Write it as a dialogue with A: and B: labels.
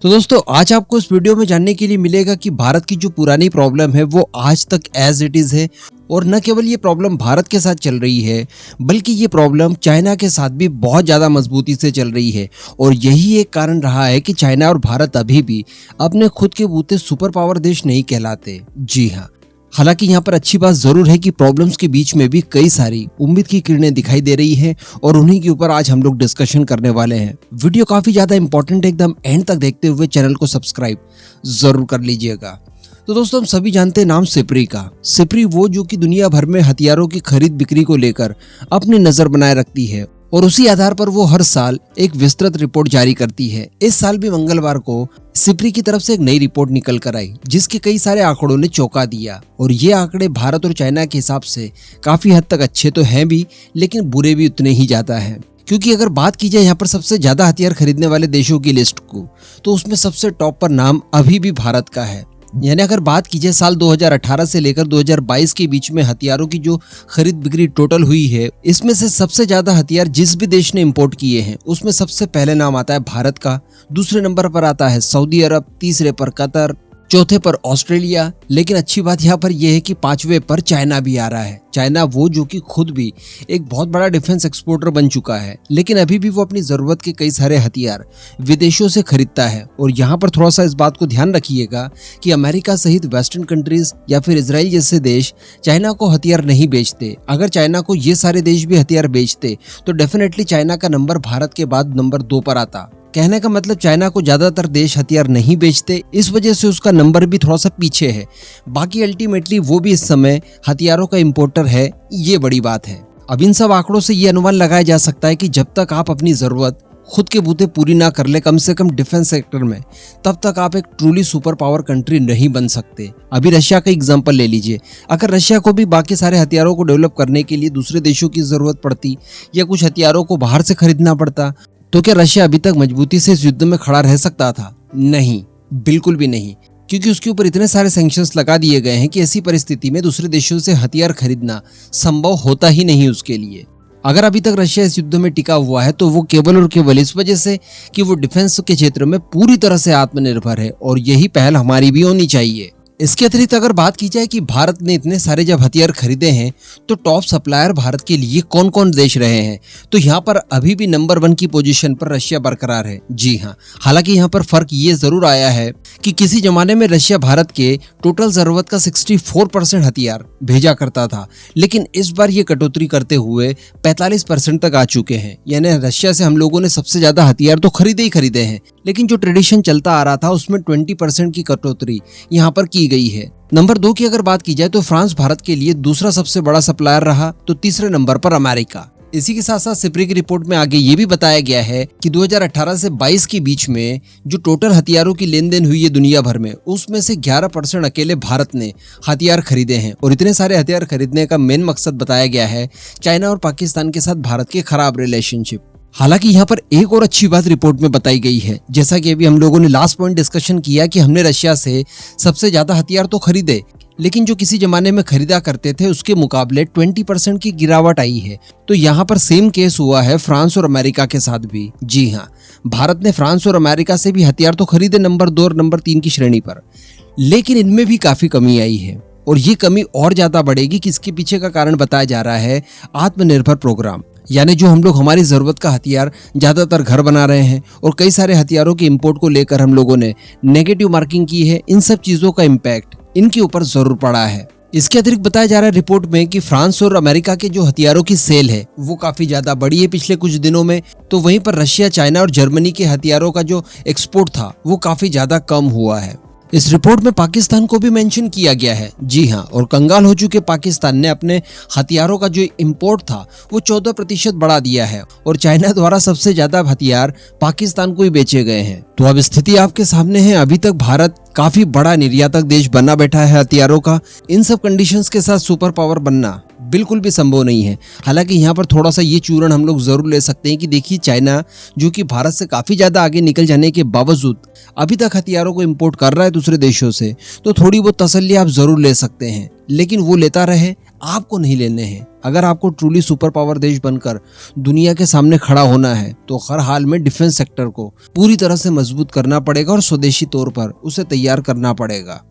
A: तो दोस्तों आज आपको इस वीडियो में जानने के लिए मिलेगा कि भारत की जो पुरानी प्रॉब्लम है वो आज तक एज इट इज है। और न केवल ये प्रॉब्लम भारत के साथ चल रही है बल्कि ये प्रॉब्लम चाइना के साथ भी बहुत ज़्यादा मजबूती से चल रही है। और यही एक कारण रहा है कि चाइना और भारत अभी भी अपने खुद के बूते सुपर पावर देश नहीं कहलाते। जी हाँ, हालांकि यहाँ पर अच्छी बात जरूर है कि प्रॉब्लम्स के बीच में भी कई सारी उम्मीद की किरणें दिखाई दे रही हैं और उन्हीं के ऊपर आज हम लोग डिस्कशन करने वाले हैं। वीडियो काफी ज्यादा इंपॉर्टेंट है, एकदम एंड तक देखते हुए चैनल को सब्सक्राइब जरूर कर लीजिएगा। तो दोस्तों हम सभी जानते हैं नाम सिप्री का। सिप्री वो जो कि दुनिया भर में हथियारों की खरीद बिक्री को लेकर अपनी नजर बनाए रखती है और उसी आधार पर वो हर साल एक विस्तृत रिपोर्ट जारी करती है। इस साल भी मंगलवार को सिप्री की तरफ से एक नई रिपोर्ट निकल कर आई जिसके कई सारे आंकड़ों ने चौंका दिया। और ये आंकड़े भारत और चाइना के हिसाब से काफी हद तक अच्छे तो हैं भी, लेकिन बुरे भी उतने ही ज्यादा हैं। क्योंकि अगर बात की जाए यहाँ पर सबसे ज्यादा हथियार खरीदने वाले देशों की लिस्ट को, तो उसमें सबसे टॉप पर नाम अभी भी भारत का है। यानी अगर बात की जाए साल 2018 से लेकर 2022 के बीच में हथियारों की जो खरीद बिक्री टोटल हुई है, इसमें से सबसे ज्यादा हथियार जिस भी देश ने इंपोर्ट किए हैं उसमें सबसे पहले नाम आता है भारत का, दूसरे नंबर पर आता है सऊदी अरब, तीसरे पर कतर, चौथे पर ऑस्ट्रेलिया। लेकिन अच्छी बात यहाँ पर यह है कि पांचवे पर चाइना भी आ रहा है। चाइना वो जो कि खुद भी एक बहुत बड़ा डिफेंस एक्सपोर्टर बन चुका है, लेकिन अभी भी वो अपनी जरूरत के कई सारे हथियार विदेशों से खरीदता है। और यहाँ पर थोड़ा सा इस बात को ध्यान रखिएगा कि अमेरिका सहित वेस्टर्न कंट्रीज या फिर इजराइल जैसे देश चाइना को हथियार नहीं बेचते। अगर चाइना को ये सारे देश भी हथियार बेचते तो डेफिनेटली चाइना का नंबर भारत के बाद नंबर 2 पर आता। कहने का मतलब चाइना को ज्यादातर देश हथियार नहीं बेचते, इस वजह से उसका नंबर भी थोड़ा सा पीछे है। बाकी अल्टीमेटली वो भी इस समय हथियारों का इंपोर्टर है, ये बड़ी बात है। अब इन सब आंकड़ों से ये अनुमान लगाया जा सकता है कि जब तक आप अपनी जरूरत खुद के बूते पूरी ना कर ले, कम से कम डिफेंस सेक्टर में, तब तक आप एक ट्रूली सुपर पावर कंट्री नहीं बन सकते। अभी रशिया का एग्जांपल ले लीजिए। अगर रशिया को भी बाकी सारे हथियारों को डेवलप करने के लिए दूसरे देशों की जरूरत पड़ती या कुछ हथियारों को बाहर से खरीदना पड़ता, तो क्या रशिया अभी तक मजबूती से इस युद्ध में खड़ा रह सकता था? नहीं, बिल्कुल भी नहीं। क्योंकि उसके ऊपर इतने सारे सैंक्शंस लगा दिए गए हैं कि ऐसी परिस्थिति में दूसरे देशों से हथियार खरीदना संभव होता ही नहीं उसके लिए। अगर अभी तक रशिया इस युद्ध में टिका हुआ है तो वो केवल और केवल इस वजह से कि वो डिफेंस के क्षेत्र में पूरी तरह से आत्मनिर्भर है, और यही पहल हमारी भी होनी चाहिए। इसके अतिरिक्त अगर बात की जाए कि भारत ने इतने सारे जब हथियार खरीदे हैं तो टॉप सप्लायर भारत के लिए कौन कौन देश रहे हैं, तो यहाँ पर अभी भी नंबर 1 की पोजीशन पर रशिया बरकरार है। जी हाँ, हालांकि यहाँ पर फर्क ये जरूर आया है कि किसी जमाने में रशिया भारत के टोटल जरूरत का 64% हथियार भेजा करता था, लेकिन इस बार ये कटौती करते हुए 45% तक आ चुके हैं। यानी रशिया से हम लोगों ने सबसे ज्यादा हथियार तो खरीदे ही खरीदे हैं, लेकिन जो ट्रेडिशन चलता आ रहा था उसमें 20% की कटौती यहाँ पर की गई है। नंबर 2 की अगर बात की जाए तो फ्रांस भारत के लिए दूसरा सबसे बड़ा सप्लायर रहा, तो तीसरे नंबर पर अमेरिका। इसी के साथ साथ सिप्री की रिपोर्ट में आगे ये भी बताया गया है कि 2018 से 22 के बीच में जो टोटल हथियारों की लेन देन हुई है दुनिया भर में, उसमें से 11% अकेले भारत ने हथियार खरीदे हैं। और इतने सारे हथियार खरीदने का मेन मकसद बताया गया है चाइना और पाकिस्तान के साथ भारत के खराब रिलेशनशिप। हालांकि यहाँ पर एक और अच्छी बात रिपोर्ट में बताई गई है, जैसा कि अभी हम लोगों ने लास्ट पॉइंट डिस्कशन किया कि हमने रशिया से सबसे ज्यादा हथियार तो खरीदे, लेकिन जो किसी जमाने में खरीदा करते थे उसके मुकाबले 20% की गिरावट आई है। तो यहाँ पर सेम केस हुआ है फ्रांस और अमेरिका के साथ भी। जी हाँ, भारत ने फ्रांस और अमेरिका से भी हथियार तो खरीदे नंबर 2 और नंबर 3 की श्रेणी पर, लेकिन इनमें भी काफी कमी आई है। और ये कमी और ज्यादा बढ़ेगी कि इसके पीछे का कारण बताया जा रहा है आत्मनिर्भर प्रोग्राम। यानी जो हम लोग हमारी जरूरत का हथियार ज्यादातर घर बना रहे हैं और कई सारे हथियारों के इंपोर्ट को लेकर हम लोगों ने नेगेटिव मार्किंग की है, इन सब चीजों का इम्पैक्ट इनके ऊपर जरूर पड़ा है। इसके अतिरिक्त बताया जा रहा है रिपोर्ट में कि फ्रांस और अमेरिका के जो हथियारों की सेल है वो काफी ज्यादा बढ़ी है पिछले कुछ दिनों में, तो वहीं पर रशिया, चाइना और जर्मनी के हथियारों का जो एक्सपोर्ट था वो काफी ज्यादा कम हुआ है। इस रिपोर्ट में पाकिस्तान को भी मेंशन किया गया है। जी हाँ, और कंगाल हो चुके पाकिस्तान ने अपने हथियारों का जो इंपोर्ट था वो 14% बढ़ा दिया है, और चाइना द्वारा सबसे ज्यादा हथियार पाकिस्तान को ही बेचे गए हैं। तो अब स्थिति आपके सामने है। अभी तक भारत काफी बड़ा निर्यातक देश बना बैठा है हथियारों का। इन सब कंडीशंस के साथ सुपर पावर बनना बिल्कुल भी संभव नहीं है। हालांकि यहाँ पर थोड़ा सा ये चूरण हम लोग जरूर ले सकते हैं कि देखिए चाइना जो कि भारत से काफी ज्यादा आगे निकल जाने के बावजूद अभी तक हथियारों को इंपोर्ट कर रहा है दूसरे देशों से, तो थोड़ी बहुत तसल्ली आप जरूर ले सकते हैं। लेकिन वो लेता रहे, आपको नहीं लेने हैं। अगर आपको ट्रूली सुपर पावर देश बनकर दुनिया के सामने खड़ा होना है तो हर हाल में डिफेंस सेक्टर को पूरी तरह से मजबूत करना पड़ेगा और स्वदेशी तौर पर उसे तैयार करना पड़ेगा।